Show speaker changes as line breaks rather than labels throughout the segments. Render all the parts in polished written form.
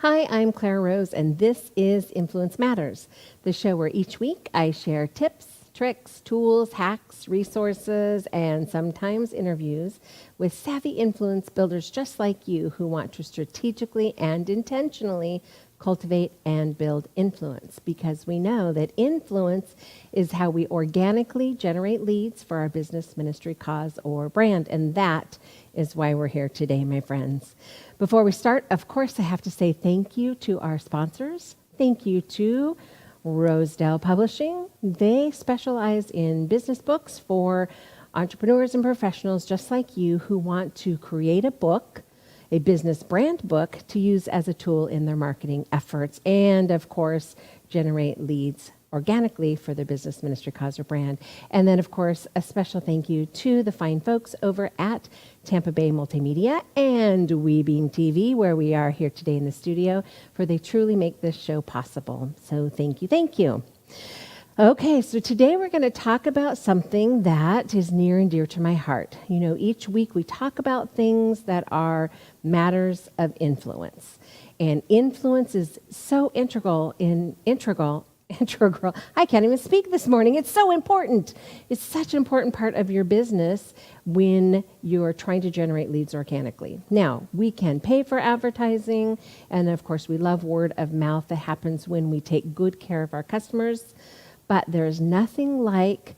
Hi, I'm Clara Rose, and this is Influence Matters, the show where each week I share tips, tricks, tools, hacks, resources, and sometimes interviews with savvy influence builders just like you who want to strategically and intentionally cultivate and build influence, because we know that influence is how we organically generate leads for our business, ministry, cause, or brand. And that is why we're here today, my friends. Before we start, of course, I have to say thank you to our sponsors. Thank you to Rosedale Publishing. They specialize in business books for entrepreneurs and professionals just like you who want to create a book, a business brand book to use as a tool in their marketing efforts, and of course, generate leads organically for their business, ministry, cause, or brand. And then, of course, a special thank you to the fine folks over at Tampa Bay Multimedia and WeBeam TV, where we are here today in the studio, for they truly make this show possible. So thank you, thank you. Okay, so today we're going to talk about something that is near and dear to my heart. You know, each week we talk about things that are matters of influence. And influence is so integral. I can't even speak this morning. It's so important. It's such an important part of your business when you're trying to generate leads organically. Now, we can pay for advertising, and of course, we love word of mouth that happens when we take good care of our customers. But there's nothing like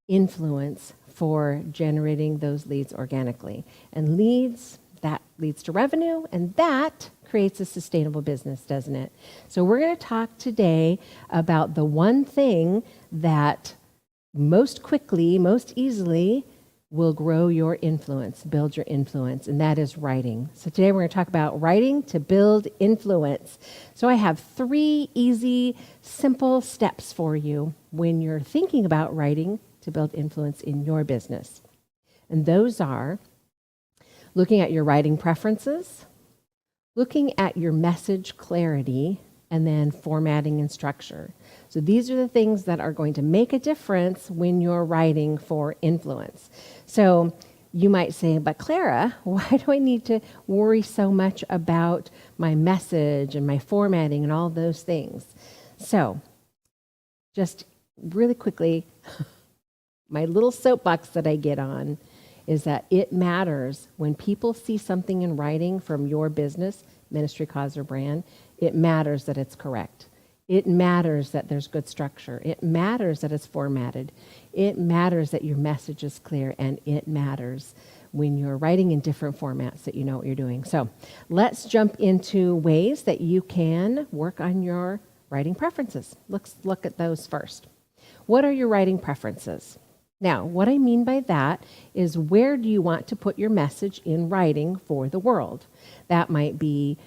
influence for generating those leads organically. And leads, that leads to revenue, and that creates a sustainable business, doesn't it? So we're going to talk today about the one thing that most quickly, most easily will grow your influence, build your influence, and that is writing. So today we're going to talk about writing to build influence. So I have 3 easy, simple steps for you when you're thinking about writing to build influence in your business. And those are looking at your writing preferences, looking at your message clarity, and then formatting and structure. So these are the things that are going to make a difference when you're writing for influence. So you might say, but Clara, why do I need to worry so much about my message and my formatting and all those things? So just really quickly, my little soapbox that I get on is that it matters when people see something in writing from your business, ministry, cause, or brand. It matters that it's correct. It matters that there's good structure. It matters that it's formatted. It matters that your message is clear, and it matters when you're writing in different formats that you know what you're doing. So let's jump into ways that you can work on your writing preferences. Let's look at those first. What are your writing preferences? Now, what I mean by that is, where do you want to put your message in writing for the world? That might be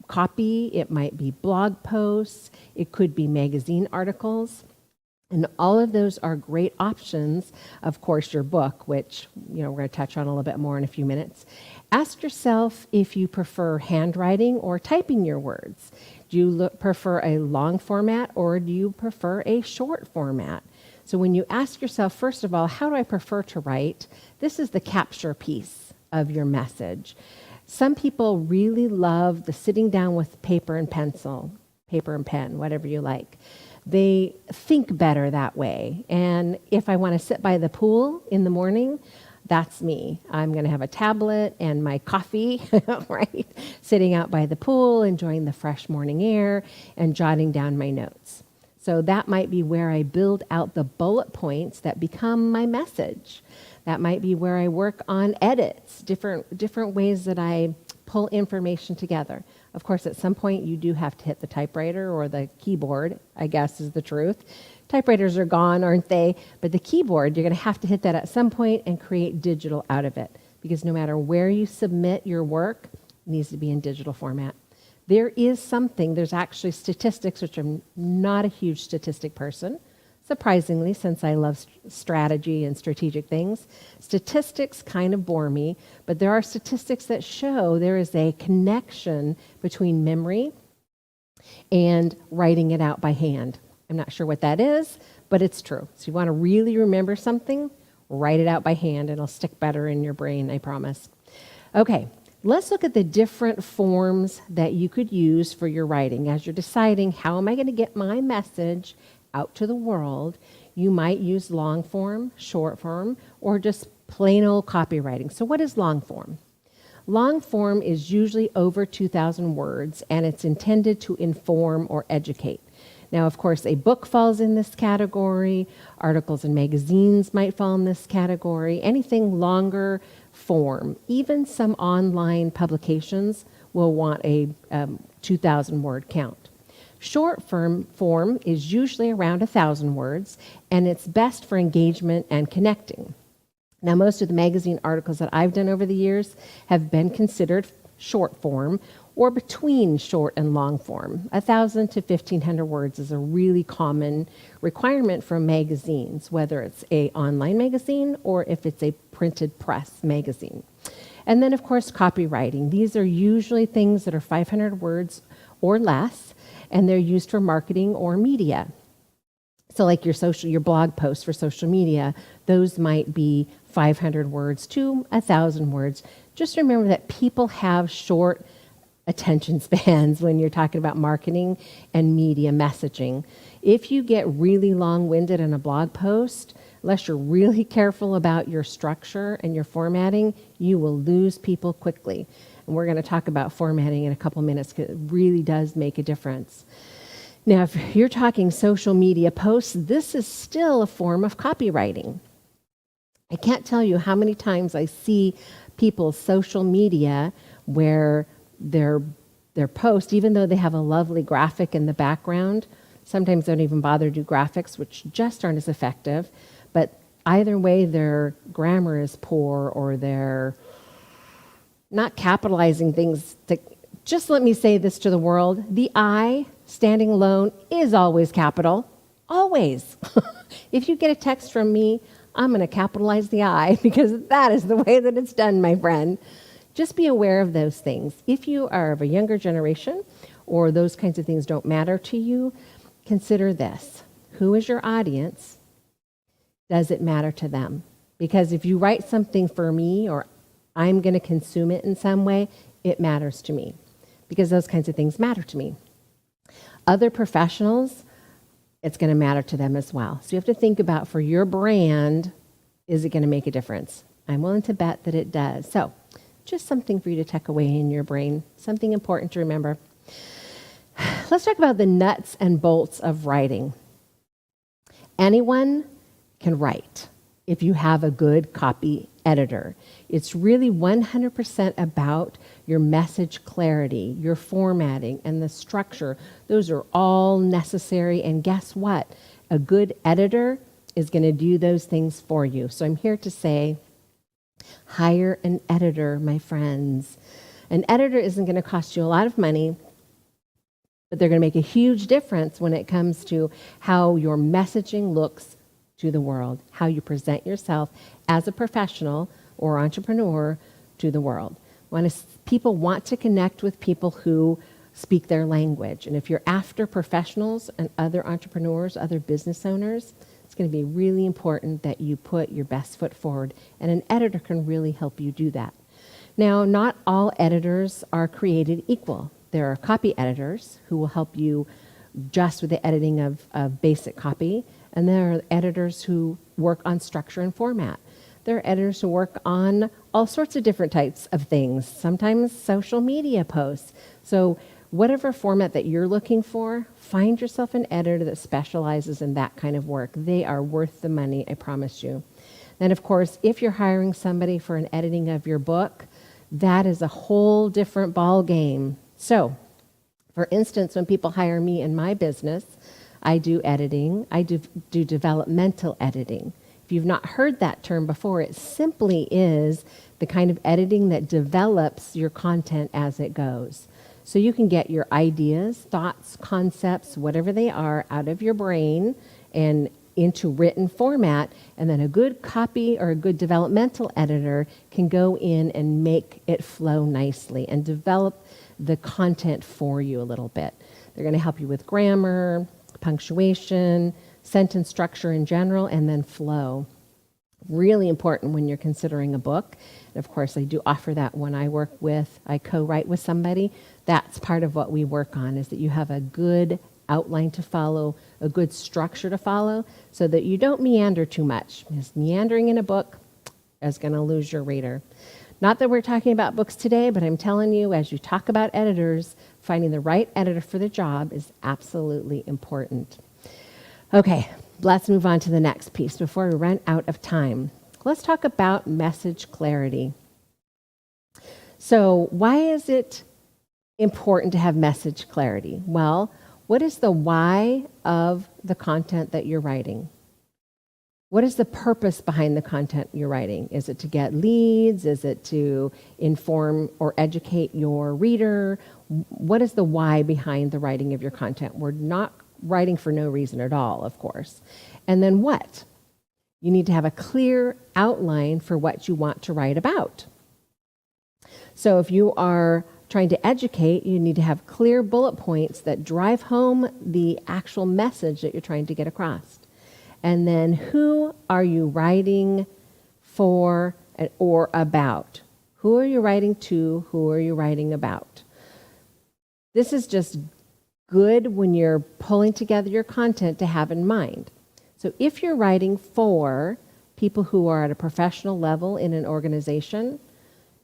copy, it might be blog posts, it could be magazine articles, and all of those are great options. Of course, your book, which we're going to touch on a little bit more in a few minutes. Ask yourself if you prefer handwriting or typing your words. Do you prefer a long format, or do you prefer a short format? So when you ask yourself, first of all, how do I prefer to write? This is the capture piece of your message. Some people really love the sitting down with paper and pencil, paper and pen, whatever you like. They think better that way. And if I want to sit by the pool in the morning, that's me. I'm going to have a tablet and my coffee, right? Sitting out by the pool, enjoying the fresh morning air and jotting down my notes. So that might be where I build out the bullet points that become my message. That might be where I work on edits, different ways that I pull information together. Of course, at some point you do have to hit the typewriter or the keyboard, I guess is the truth. Typewriters are gone, aren't they? But the keyboard, you're going to have to hit that at some point and create digital out of it, because no matter where you submit your work, it needs to be in digital format. There's actually statistics, which I'm not a huge statistic person, surprisingly, since I love strategy and strategic things. Statistics kind of bore me, but there are statistics that show there is a connection between memory and writing it out by hand. I'm not sure what that is, but it's true. So you want to really remember something, write it out by hand, and it'll stick better in your brain, I promise. Okay, let's look at the different forms that you could use for your writing. As you're deciding, how am I going to get my message out to the world? You might use long form, short form, or just plain old copywriting. So what is long form? Long form is usually over 2,000 words, and it's intended to inform or educate. Now, of course, a book falls in this category. Articles and magazines might fall in this category. Anything longer form. Even some online publications will want a 2,000 word count. Short form is usually around 1,000 words, and it's best for engagement and connecting. Now, most of the magazine articles that I've done over the years have been considered short form or between short and long form. 1,000 to 1,500 words is a really common requirement from magazines, whether it's an online magazine or if it's a printed press magazine. And then, of course, copywriting. These are usually things that are 500 words or less, and they're used for marketing or media. So like your blog posts for social media, those might be 500 words to 1,000 words. Just remember that people have short attention spans when you're talking about marketing and media messaging. If you get really long-winded in a blog post, unless you're really careful about your structure and your formatting, you will lose people quickly. And we're going to talk about formatting in a couple minutes because it really does make a difference. Now, if you're talking social media posts, this is still a form of copywriting. I can't tell you how many times I see people's social media where their post, even though they have a lovely graphic in the background, sometimes they don't even bother to do graphics, which just aren't as effective. But either way, their grammar is poor or they're not capitalizing things. Just let me say this to the world. The I, standing alone, is always capital. Always. If you get a text from me, I'm going to capitalize the I because that is the way that it's done, my friend. Just be aware of those things. If you are of a younger generation or those kinds of things don't matter to you, consider this. Who is your audience? Does it matter to them? Because if you write something for me or I'm going to consume it in some way, it matters to me because those kinds of things matter to me. Other professionals, it's going to matter to them as well. So you have to think about for your brand, is it going to make a difference? I'm willing to bet that it does. So just something for you to tuck away in your brain, something important to remember. Let's talk about the nuts and bolts of writing. Anyone can write if you have a good copy editor. It's really 100% about your message clarity, your formatting, and the structure. Those are all necessary, and guess what? A good editor is going to do those things for you. So I'm here to say, hire an editor, my friends. An editor isn't going to cost you a lot of money, but they're going to make a huge difference when it comes to how your messaging looks to the world, how you present yourself as a professional or entrepreneur to the world. People want to connect with people who speak their language. And if you're after professionals and other entrepreneurs, other business owners, it's going to be really important that you put your best foot forward, and an editor can really help you do that. Now, not all editors are created equal. There are copy editors who will help you just with the editing of basic copy, and there are editors who work on structure and format. There are editors who work on all sorts of different types of things, sometimes social media posts. So whatever format that you're looking for, find yourself an editor that specializes in that kind of work. They are worth the money, I promise you. Then, of course, if you're hiring somebody for an editing of your book, that is a whole different ball game. So, for instance, when people hire me in my business, I do editing. I do developmental editing. If you've not heard that term before, it simply is the kind of editing that develops your content as it goes. So you can get your ideas, thoughts, concepts, whatever they are, out of your brain and into written format, and then a good copy or a good developmental editor can go in and make it flow nicely and develop the content for you a little bit. They're going to help you with grammar, punctuation, sentence structure in general, and then flow. Really important when you're considering a book. And of course, I do offer that when I co-write with somebody. That's part of what we work on, is that you have a good outline to follow, a good structure to follow, so that you don't meander too much. Because meandering in a book is going to lose your reader. Not that we're talking about books today, but I'm telling you, as you talk about editors, finding the right editor for the job is absolutely important. Okay, let's move on to the next piece before we run out of time. Let's talk about message clarity. So why is it important to have message clarity? Well, what is the why of the content that you're writing? What is the purpose behind the content you're writing? Is it to get leads? Is it to inform or educate your reader? What is the why behind the writing of your content? We're not writing for no reason at all, of course. And then what? You need to have a clear outline for what you want to write about. So if you are trying to educate, you need to have clear bullet points that drive home the actual message that you're trying to get across. And then who are you writing for or about? Who are you writing to? Who are you writing about? This is just good when you're pulling together your content to have in mind. So if you're writing for people who are at a professional level in an organization,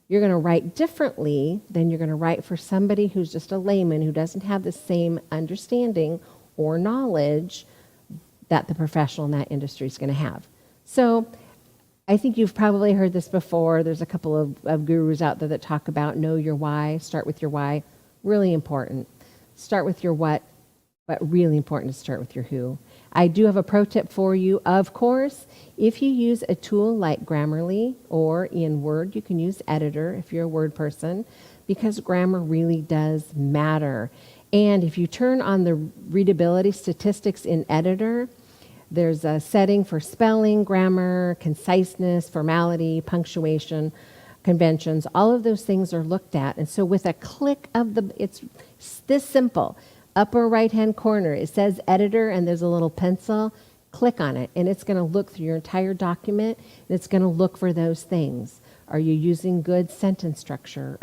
you're going to write differently than you're going to write for somebody who's just a layman who doesn't have the same understanding or knowledge that the professional in that industry is going to have. So I think you've probably heard this before. There's a couple of gurus out there that talk about know your why, start with your why. Really important. Start with your what, but really important to start with your who. I do have a pro tip for you, of course. If you use a tool like Grammarly or in Word, you can use Editor if you're a Word person, because grammar really does matter. And if you turn on the readability statistics in Editor, there's a setting for spelling, grammar, conciseness, formality, punctuation, conventions. All of those things are looked at. And so with a click of it's this simple. Upper right-hand corner, it says Editor, and there's a little pencil. Click on it, and it's going to look through your entire document, and it's going to look for those things. Are you using good sentence structure?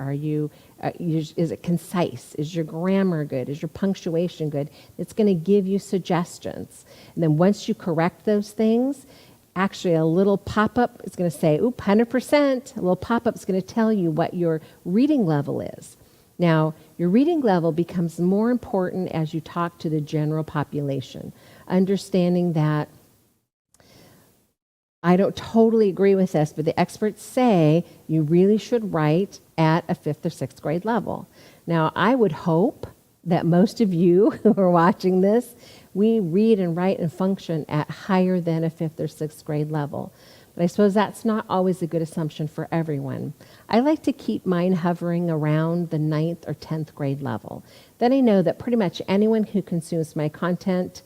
Is it concise? Is your grammar good? Is your punctuation good? It's going to give you suggestions. And then once you correct those things, actually a little pop-up is going to say, oop, 100%. A little pop-up is going to tell you what your reading level is. Now, your reading level becomes more important as you talk to the general population, understanding that I don't totally agree with this, but the experts say you really should write at a 5th or 6th grade level. Now, I would hope that most of you who are watching this, we read and write and function at higher than a 5th or 6th grade level. But I suppose that's not always a good assumption for everyone. I like to keep mine hovering around the 9th or 10th grade level. Then I know that pretty much anyone who consumes my content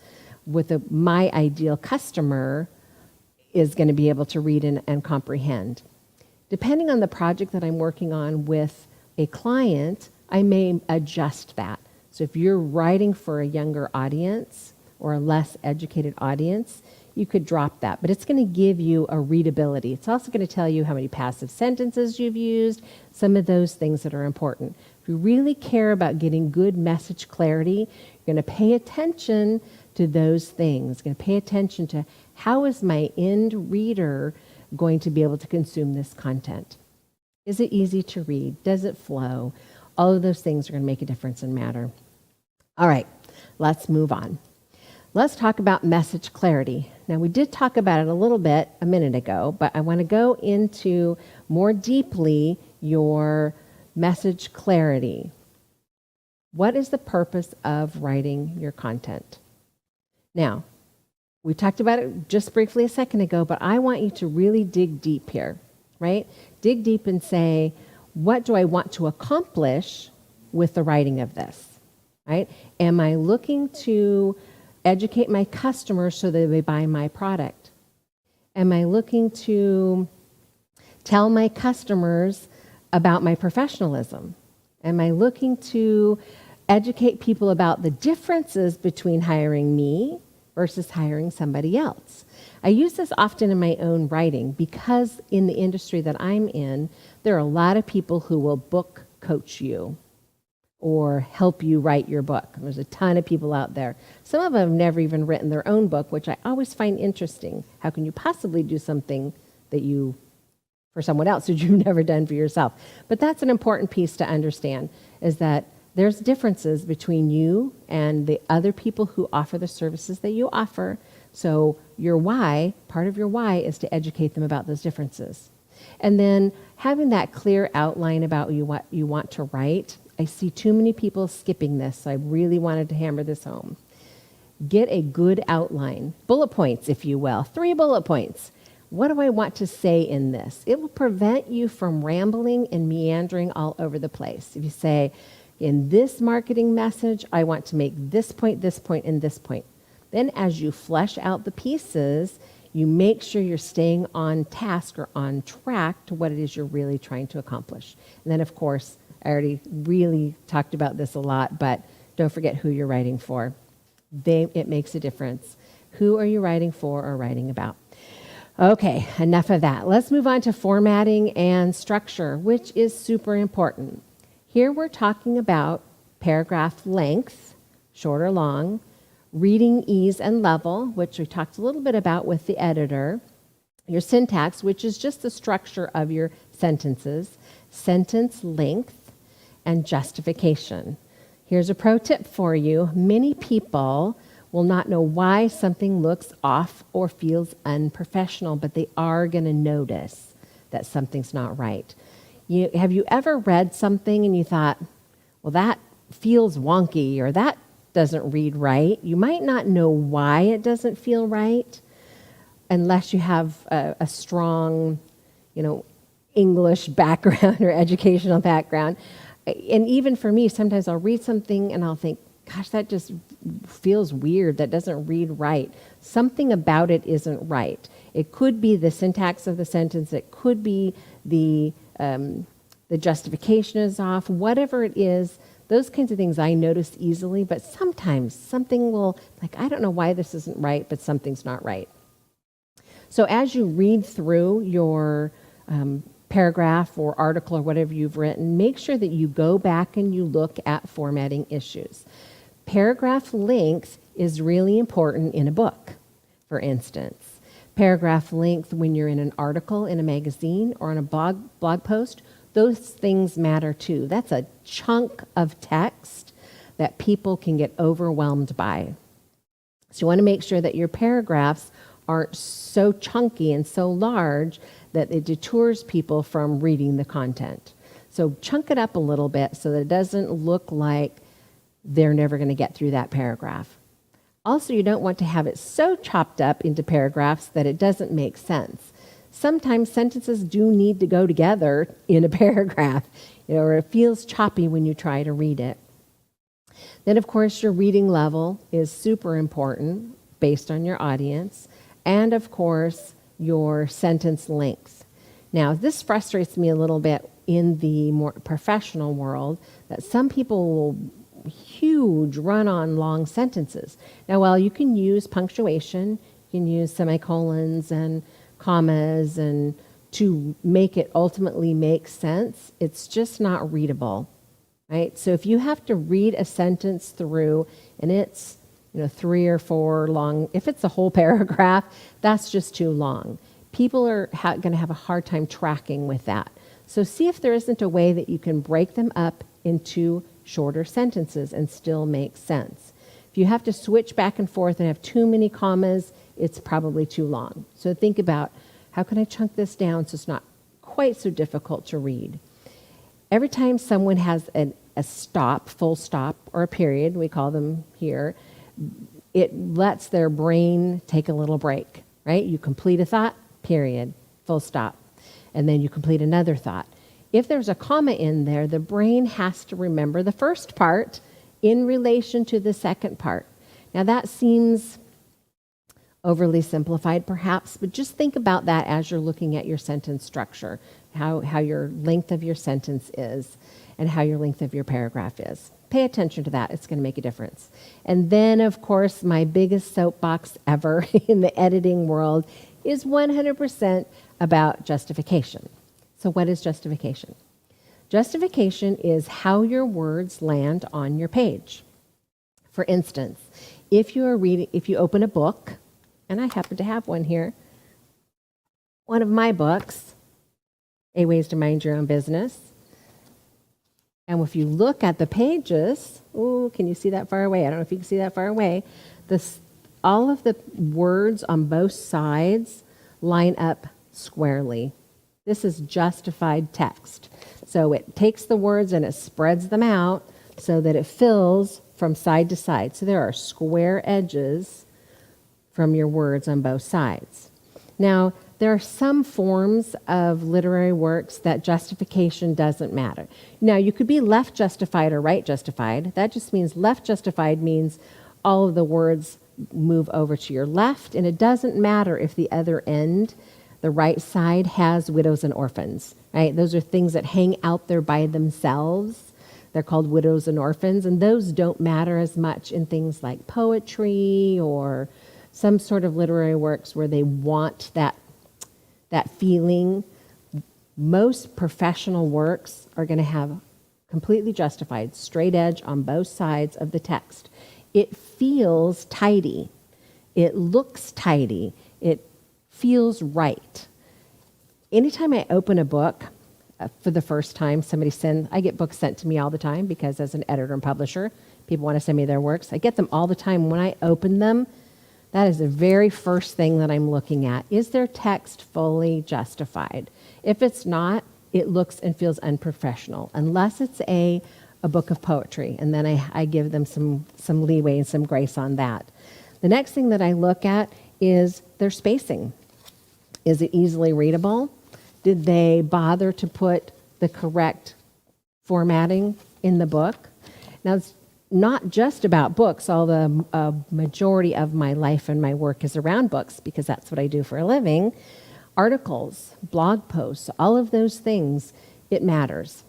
with my ideal customer is going to be able to read and comprehend. Depending on the project that I'm working on with a client, I may adjust that. So if you're writing for a younger audience or a less educated audience, you could drop that. But it's going to give you a readability. It's also going to tell you how many passive sentences you've used, some of those things that are important. If you really care about getting good message clarity, you're going to pay attention to those things. You're going to pay attention to how is my end reader going to be able to consume this content? Is it easy to read? Does it flow? All of those things are going to make a difference and matter. All right, let's move on. Let's talk about message clarity. Now, we did talk about it a little bit a minute ago, but I want to go into more deeply your message clarity. What is the purpose of writing your content? Now, we talked about it just briefly a second ago, but I want you to really dig deep here, right? Dig deep and say, what do I want to accomplish with the writing of this, right? Am I looking to educate my customers so that they buy my product? Am I looking to tell my customers about my professionalism? Am I looking to educate people about the differences between hiring me versus hiring somebody else? I use this often in my own writing because in the industry that I'm in, there are a lot of people who will book coach you or help you write your book. There's a ton of people out there. Some of them have never even written their own book, which I always find interesting. How can you possibly do something that you, for someone else, that you've never done for yourself? But that's an important piece to understand, is that there's differences between you and the other people who offer the services that you offer. So your why, part of your why, is to educate them about those differences. And then having that clear outline about what you want to write. I see too many people skipping this, so I really wanted to hammer this home. Get a good outline, bullet points, if you will, 3 bullet points. What do I want to say in this? It will prevent you from rambling and meandering all over the place. If you say, in this marketing message, I want to make this point, and this point. Then as you flesh out the pieces, you make sure you're staying on task or on track to what it is you're really trying to accomplish. And then, of course, I already really talked about this a lot, but don't forget who you're writing for. It makes a difference. Who are you writing for or writing about? Okay, enough of that. Let's move on to formatting and structure, which is super important. Here we're talking about paragraph length, short or long, reading ease and level, which we talked a little bit about with the editor, your syntax, which is just the structure of your sentences, sentence length, and justification. Here's a pro tip for you. Many people will not know why something looks off or feels unprofessional, but they are going to notice that something's not right. Have you ever read something and you thought, well, that feels wonky or that doesn't read right? You might not know why it doesn't feel right unless you have a strong, English background or educational background. And even for me, sometimes I'll read something and I'll think, gosh, that just feels weird. That doesn't read right. Something about it isn't right. It could be the syntax of the sentence. It could be the justification is off. Whatever it is, those kinds of things I notice easily. But sometimes something will, I don't know why this isn't right, but something's not right. So as you read through your paragraph or article or whatever you've written, make sure that you go back and you look at formatting issues. Paragraph length is really important in a book, for instance. Paragraph length when you're in an article in a magazine or on a blog post, those things matter too. That's a chunk of text that people can get overwhelmed by. So you want to make sure that your paragraphs aren't so chunky and so large that it detours people from reading the content. So chunk it up a little bit so that it doesn't look like they're never going to get through that paragraph. Also, you don't want to have it so chopped up into paragraphs that it doesn't make sense. Sometimes sentences do need to go together in a paragraph, or it feels choppy when you try to read it. Then, of course, your reading level is super important based on your audience. And, of course, your sentence length. Now, this frustrates me a little bit in the more professional world, that some people will huge run-on long sentences. Now, while you can use punctuation, you can use semicolons and commas and to make it ultimately make sense, it's just not readable, right? So if you have to read a sentence through and it's 3 or 4 long, if it's a whole paragraph, that's just too long. People are going to have a hard time tracking with that. So see if there isn't a way that you can break them up into shorter sentences and still make sense. If you have to switch back and forth and have too many commas, it's probably too long. So think about, how can I chunk this down so it's not quite so difficult to read? Every time someone has a stop, full stop, or a period, we call them here, it lets their brain take a little break, right? You complete a thought, period, full stop. And then you complete another thought. If there's a comma in there, the brain has to remember the first part in relation to the second part. Now that seems overly simplified perhaps, but just think about that as you're looking at your sentence structure, how your length of your sentence is and how your length of your paragraph is. Pay attention to that. It's going to make a difference. And then, of course, my biggest soapbox ever in the editing world is 100% about justification. So what is justification? Justification is how your words land on your page. For instance, if you open a book, and I happen to have one here, one of my books, 8 Ways to Mind Your Own Business. And if you look at the pages, can you see that far away? I don't know if you can see that far away. All of the words on both sides line up squarely. This is justified text. So it takes the words and it spreads them out so that it fills from side to side. So there are square edges from your words on both sides. Now, there are some forms of literary works that justification doesn't matter. Now, you could be left justified or right justified. That just means left justified means all of the words move over to your left, and it doesn't matter if the other end, the right side, has widows and orphans, right? Those are things that hang out there by themselves. They're called widows and orphans, and those don't matter as much in things like poetry or some sort of literary works where they want that feeling. Most professional works are going to have completely justified, straight edge on both sides of the text. It feels tidy. It looks tidy. It feels right. Anytime I open a book for the first time, I get books sent to me all the time because as an editor and publisher, people want to send me their works. I get them all the time. When I open them, that is the very first thing that I'm looking at. Is their text fully justified? If it's not, it looks and feels unprofessional, unless it's a book of poetry, and then I give them some leeway and some grace on that. The next thing that I look at is their spacing. Is it easily readable? Did they bother to put the correct formatting in the book? Now, it's not just about books, although a majority of my life and my work is around books because that's what I do for a living. Articles, blog posts, all of those things, it matters.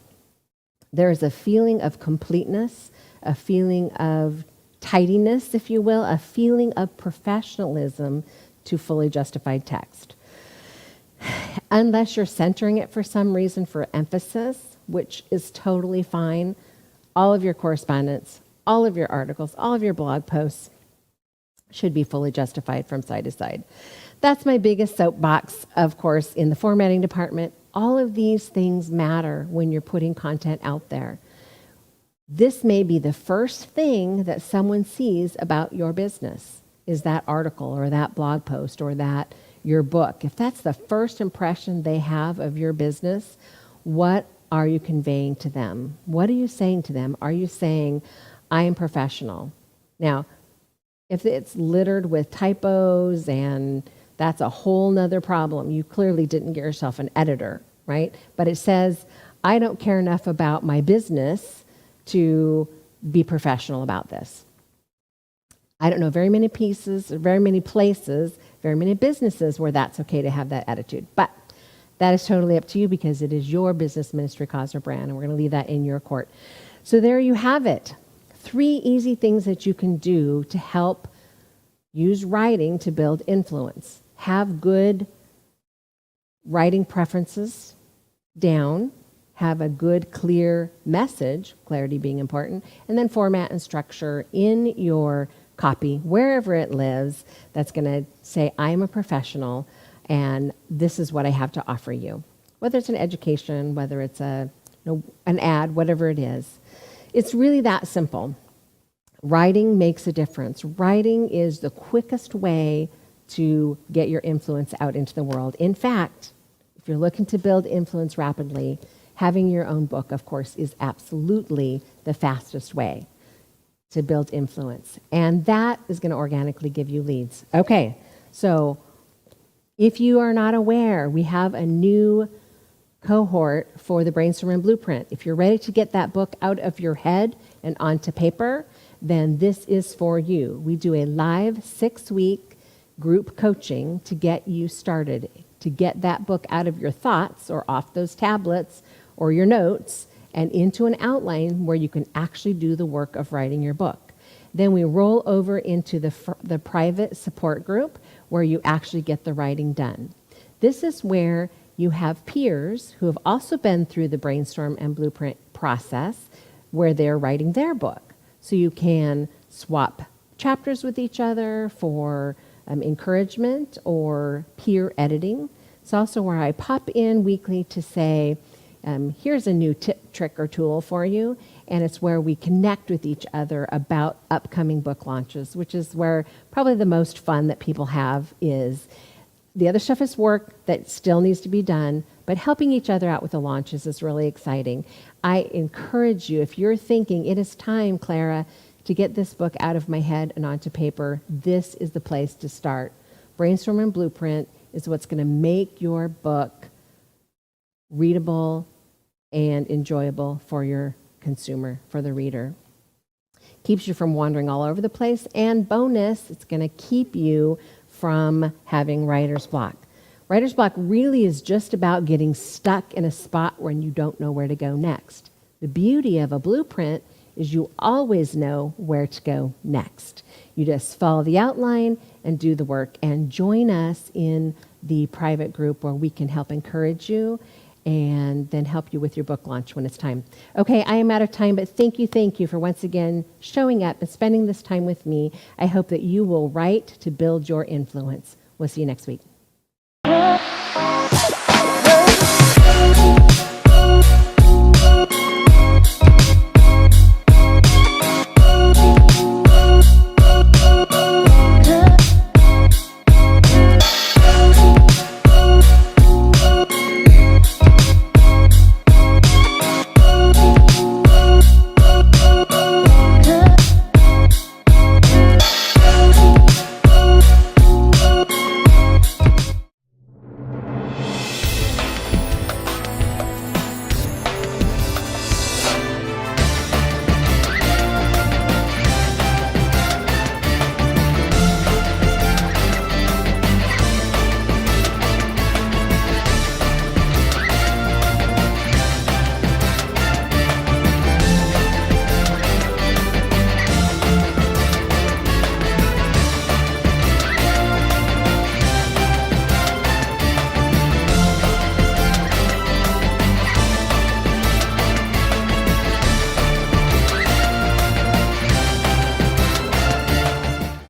There is a feeling of completeness, a feeling of tidiness, if you will, a feeling of professionalism to fully justified text. Unless you're centering it for some reason for emphasis, which is totally fine, all of your correspondence, all of your articles, all of your blog posts should be fully justified from side to side. That's my biggest soapbox, of course, in the formatting department. All of these things matter when you're putting content out there. This may be the first thing that someone sees about your business, is that article or that blog post or that your book. If that's the first impression they have of your business, what are you conveying to them? What are you saying to them? Are you saying, I am professional? Now, if it's littered with typos and that's a whole nother problem, you clearly didn't get yourself an editor, right? But it says, I don't care enough about my business to be professional about this. I don't know very many pieces, very many places, very many businesses where that's okay to have that attitude. But that is totally up to you because it is your business, ministry, cause, or brand, and we're going to leave that in your court. So there you have it. 3 easy things that you can do to help use writing to build influence. Have good writing preferences down. Have a good, clear message, clarity being important, and then format and structure in your copy, wherever it lives, that's going to say, I'm a professional, and this is what I have to offer you. Whether it's an education, whether it's an ad, whatever it is. It's really that simple. Writing makes a difference. Writing is the quickest way to get your influence out into the world. In fact, if you're looking to build influence rapidly, having your own book, of course, is absolutely the fastest way to build influence. And that is going to organically give you leads. Okay, so if you are not aware, we have a new cohort for the Brainstorming Blueprint. If you're ready to get that book out of your head and onto paper, then this is for you. We do a live 6-week group coaching to get you started, to get that book out of your thoughts or off those tablets or your notes and into an outline where you can actually do the work of writing your book. Then we roll over into the private support group where you actually get the writing done. This is where you have peers who have also been through the brainstorm and blueprint process where they're writing their book. So you can swap chapters with each other for encouragement or peer editing. It's also where I pop in weekly to say, here's a new tip, trick, or tool for you. And it's where we connect with each other about upcoming book launches, which is where probably the most fun that people have is. The other stuff is work that still needs to be done, but helping each other out with the launches is really exciting. I encourage you, if you're thinking, it is time, Clara, to get this book out of my head and onto paper, this is the place to start. Brainstorm and Blueprint is what's going to make your book readable and enjoyable for your consumer, for the reader. Keeps you from wandering all over the place, and bonus, it's going to keep you from having writer's block. Writer's block really is just about getting stuck in a spot when you don't know where to go next. The beauty of a blueprint is you always know where to go next. You just follow the outline and do the work, and join us in the private group where we can help encourage you and then help you with your book launch when it's time. Okay, I am out of time, but thank you for once again showing up and spending this time with me. I hope that you will write to build your influence. We'll see you next week.